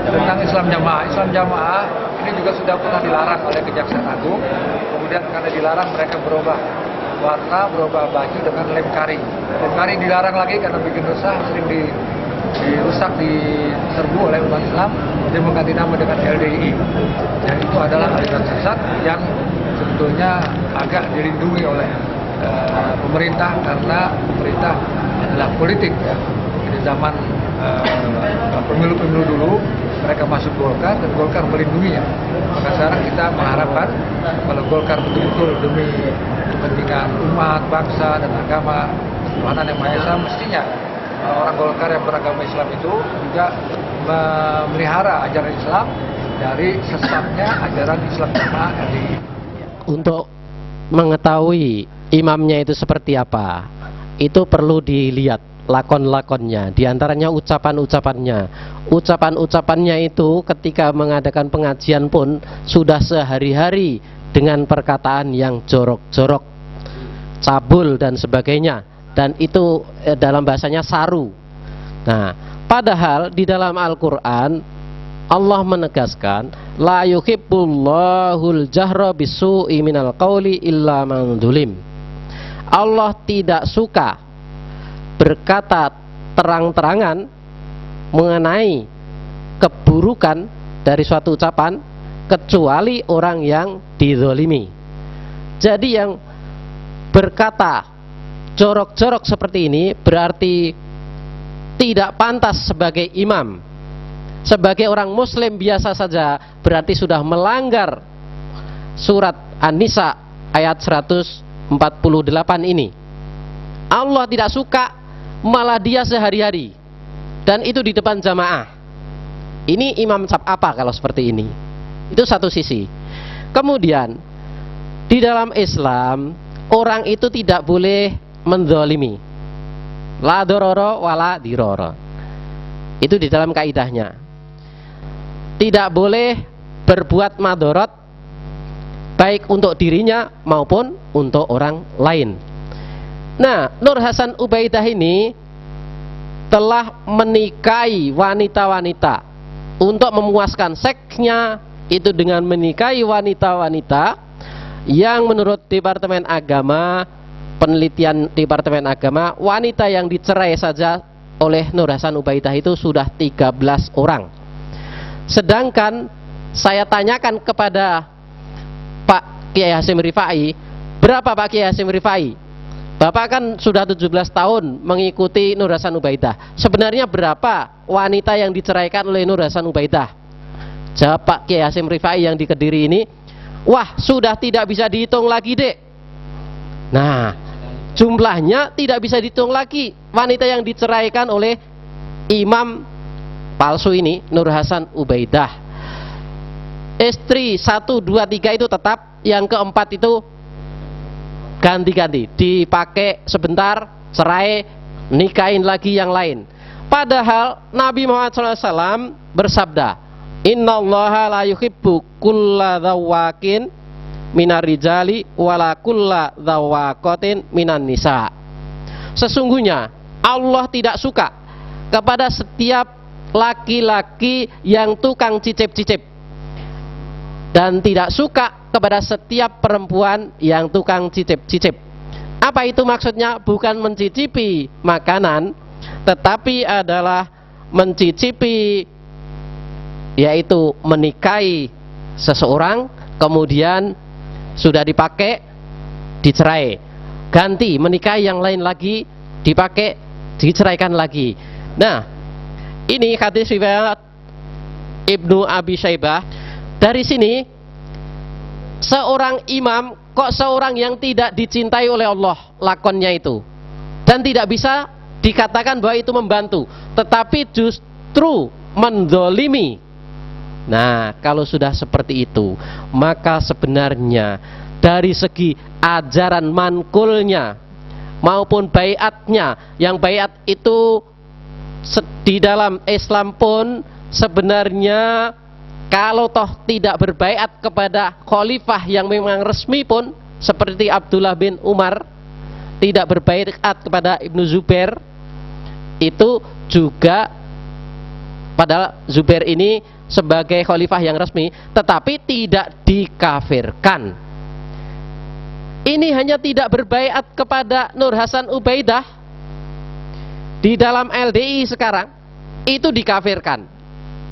tentang Islam Jamaah. Islam Jamaah ini juga sudah pernah dilarang oleh Kejaksaan Agung. Kemudian karena dilarang mereka berubah warna, berubah baju dengan lem kari. Lem kari dilarang lagi karena bikin resah, sering dirusak, diserbu oleh umat Islam. Dia mengganti nama dengan LDI. Dan itu adalah aliran sesat yang sebetulnya agak dilindungi oleh pemerintah, karena pemerintah adalah politik ya. Di zaman pemilu-pemilu dulu mereka masuk Golkar dan Golkar melindunginya. Maka sekarang kita mengharapkan kalau Golkar betul-betul demi kepentingan umat, bangsa dan agama Tuhan Yang Maha Esa, mestinya orang Golkar yang beragama Islam itu juga memelihara ajaran Islam dari sesatnya ajaran Islam Jamaah LDI. Untuk mengetahui imamnya itu seperti apa, itu perlu dilihat lakon-lakonnya, diantaranya ucapan-ucapannya. Ucapan-ucapannya itu ketika mengadakan pengajian pun sudah sehari-hari dengan perkataan yang jorok-jorok, cabul dan sebagainya, dan itu dalam bahasanya saru. Nah, padahal di dalam Al-Quran Allah menegaskan la yuhibbullahul jahra bisu'i minal qawli illa man zulim. Allah tidak suka berkata terang-terangan mengenai keburukan dari suatu ucapan kecuali orang yang dizolimi. Jadi yang berkata jorok-jorok seperti ini berarti tidak pantas sebagai imam. Sebagai orang muslim biasa saja berarti sudah melanggar surat An-Nisa ayat 148 ini. Allah tidak suka, malah dia sehari-hari, dan itu di depan jamaah. Ini imam cap apa kalau seperti ini? Itu satu sisi. Kemudian di dalam Islam orang itu tidak boleh menzalimi. La dororo wala diroro. Itu di dalam kaidahnya. Tidak boleh berbuat madorot baik untuk dirinya maupun untuk orang lain. Nah, Nur Hasan Ubaidah ini telah menikahi wanita-wanita untuk memuaskan seksnya itu dengan menikahi wanita-wanita yang menurut Departemen Agama, penelitian Departemen Agama, wanita yang dicerai saja oleh Nur Hasan Ubaidah itu sudah 13 orang. Sedangkan saya tanyakan kepada Pak Kiai Hasyim Rifai, berapa Pak Kiai Hasyim Rifai? Bapak kan sudah 17 tahun mengikuti Nur Hasan Ubaidah. Sebenarnya berapa wanita yang diceraikan oleh Nur Hasan Ubaidah? Jawab Pak Kiai Hasyim Rifai yang di Kediri ini, wah sudah tidak bisa dihitung lagi dek. Nah, jumlahnya tidak bisa dihitung lagi wanita yang diceraikan oleh imam palsu ini, Nur Hasan Ubaidah. Istri 1, 2, 3 itu tetap, yang keempat itu ganti-ganti, dipakai sebentar, cerai, nikahin lagi yang lain. Padahal Nabi Muhammad SAW bersabda, innallaha la yuhibbu kulla dhawakin minar rijali wala kulla dhawaqatin minan nisa. Sesungguhnya Allah tidak suka kepada setiap laki-laki yang tukang cicip-cicip, dan tidak suka kepada setiap perempuan yang tukang cicip-cicip. Apa itu maksudnya? Bukan mencicipi makanan, tetapi adalah mencicipi, yaitu menikahi seseorang, kemudian sudah dipakai, dicerai, ganti, menikahi yang lain lagi, dipakai, diceraikan lagi. Nah, ini hadis riwayat Ibnu Abi Syaibah. Dari sini seorang imam kok seorang yang tidak dicintai oleh Allah lakonnya itu, dan tidak bisa dikatakan bahwa itu membantu, tetapi justru menzolimi. Nah, kalau sudah seperti itu, maka sebenarnya dari segi ajaran mankulnya maupun baiatnya, yang baiat itu di dalam Islam pun sebenarnya kalau toh tidak berbaiat kepada khalifah yang memang resmi pun, seperti Abdullah bin Umar tidak berbaiat kepada Ibnu Zubair, itu juga Padahal Zubair ini sebagai khalifah yang resmi, tetapi tidak dikafirkan. Ini hanya tidak berbaiat kepada Nur Hasan Ubaidah di dalam LDI sekarang, itu dikafirkan.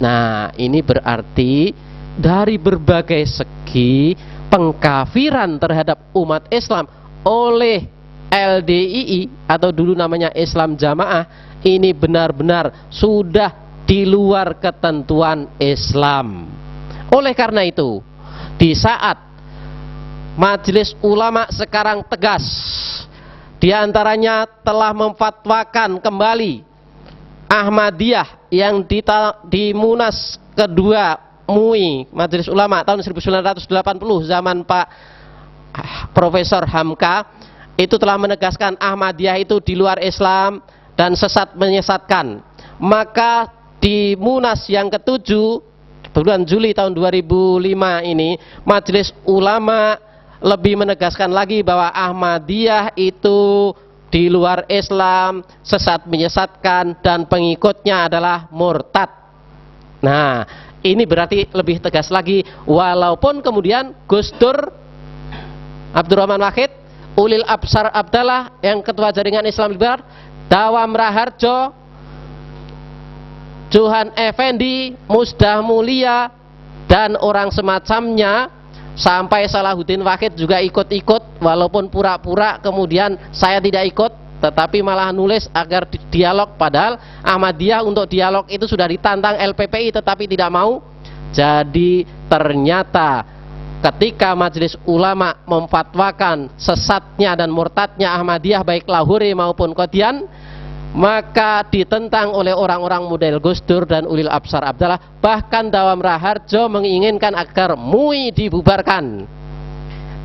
Nah, ini berarti dari berbagai segi pengkafiran terhadap umat Islam oleh LDII atau dulu namanya Islam Jamaah ini benar-benar sudah di luar ketentuan Islam. Oleh karena itu, di saat Majelis Ulama sekarang tegas, di antaranya telah memfatwakan kembali Ahmadiyah yang di Munas kedua MUI Majelis Ulama tahun 1980 zaman Pak Profesor Hamka, itu telah menegaskan Ahmadiyah itu di luar Islam dan sesat menyesatkan. Maka di Munas yang ketujuh bulan Juli tahun 2005 ini Majelis Ulama lebih menegaskan lagi bahwa Ahmadiyah itu di luar Islam, sesat menyesatkan, dan pengikutnya adalah murtad. Nah, ini berarti lebih tegas lagi, walaupun kemudian Gus Dur Abdurrahman Wahid, Ulil Absar Abdallah yang ketua jaringan Islam Liberal, Dawam Raharjo, Johan Effendi, Musdah Mulia, dan orang semacamnya, sampai Salahuddin Wahid juga ikut-ikut, walaupun pura-pura kemudian saya tidak ikut, tetapi malah nulis agar dialog, padahal Ahmadiyah untuk dialog itu sudah ditantang LPPI tetapi tidak mau. Jadi ternyata ketika Majelis Ulama memfatwakan sesatnya dan murtadnya Ahmadiyah baik Lahore maupun Qadian, maka ditentang oleh orang-orang model Gus Dur dan Ulil Absar Abdallah. Bahkan Dawam Raharjo menginginkan agar MUI dibubarkan.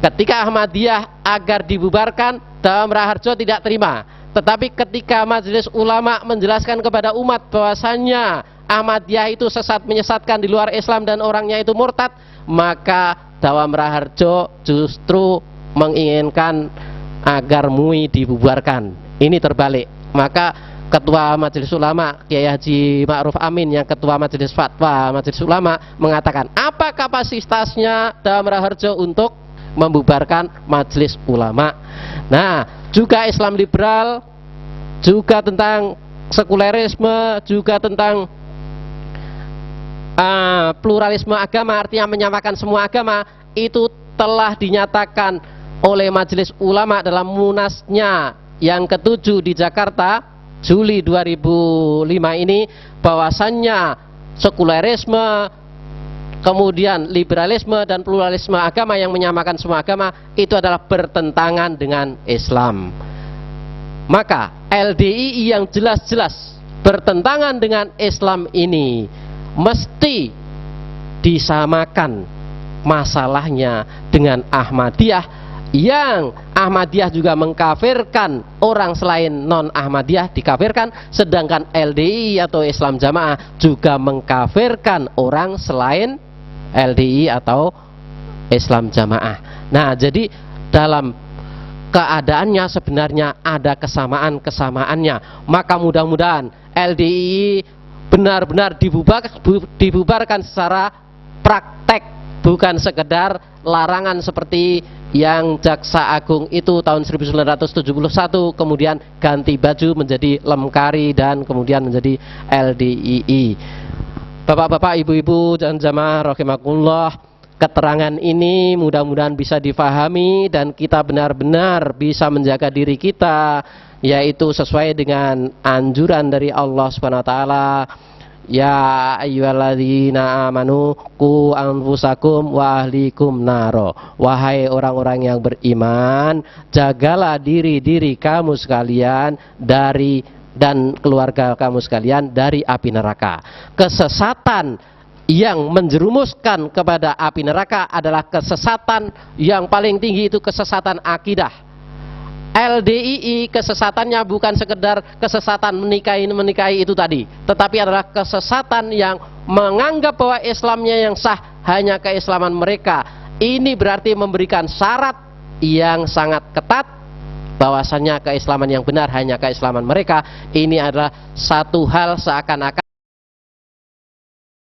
Ketika Ahmadiyah agar dibubarkan, Dawam Raharjo tidak terima. Tetapi ketika Majelis Ulama menjelaskan kepada umat bahwasannya Ahmadiyah itu sesat menyesatkan di luar Islam dan orangnya itu murtad, maka Dawam Raharjo justru menginginkan agar MUI dibubarkan. Ini terbalik. Maka Ketua Majelis Ulama Kiai Haji Ma'ruf Amin yang Ketua Majelis Fatwa Majelis Ulama mengatakan, apa kapasitasnya Dawam Raharjo untuk membubarkan Majelis Ulama. Nah, juga Islam liberal, juga tentang sekulerisme, juga tentang pluralisme agama, artinya menyamakan semua agama, itu telah dinyatakan oleh Majelis Ulama dalam munasnya yang ketujuh di Jakarta Juli 2005 ini, bahwasannya sekulerisme, kemudian liberalisme dan pluralisme agama yang menyamakan semua agama itu adalah bertentangan dengan Islam. Maka LDII yang jelas-jelas bertentangan dengan Islam ini mesti disamakan masalahnya dengan Ahmadiyah, yang Ahmadiyah juga mengkafirkan orang selain non-Ahmadiyah dikafirkan, sedangkan LDI atau Islam Jamaah juga mengkafirkan orang selain LDI atau Islam Jamaah. Nah, jadi dalam keadaannya sebenarnya ada kesamaan-kesamaannya. Maka mudah-mudahan LDI benar-benar dibubarkan secara praktek, bukan sekedar larangan seperti yang Jaksa Agung itu tahun 1971 kemudian ganti baju menjadi Lemkari dan kemudian menjadi LDII. Bapak-bapak, ibu-ibu dan jamaah rahimakumullah, keterangan ini mudah-mudahan bisa difahami dan kita benar-benar bisa menjaga diri kita, yaitu sesuai dengan anjuran dari Allah Subhanahu wa taala, ya ayyuhalladzina amanu qu anfusakum wa ahlikum naro. Wahai orang-orang yang beriman, jagalah diri-diri kamu sekalian dan keluarga kamu sekalian dari api neraka. Kesesatan yang menjerumuskan kepada api neraka adalah kesesatan yang paling tinggi, itu kesesatan akidah. LDII kesesatannya bukan sekedar kesesatan menikahi itu tadi, tetapi adalah kesesatan yang menganggap bahwa Islamnya yang sah hanya keislaman mereka. Ini berarti memberikan syarat yang sangat ketat bahwasannya keislaman yang benar hanya keislaman mereka. Ini adalah satu hal seakan-akan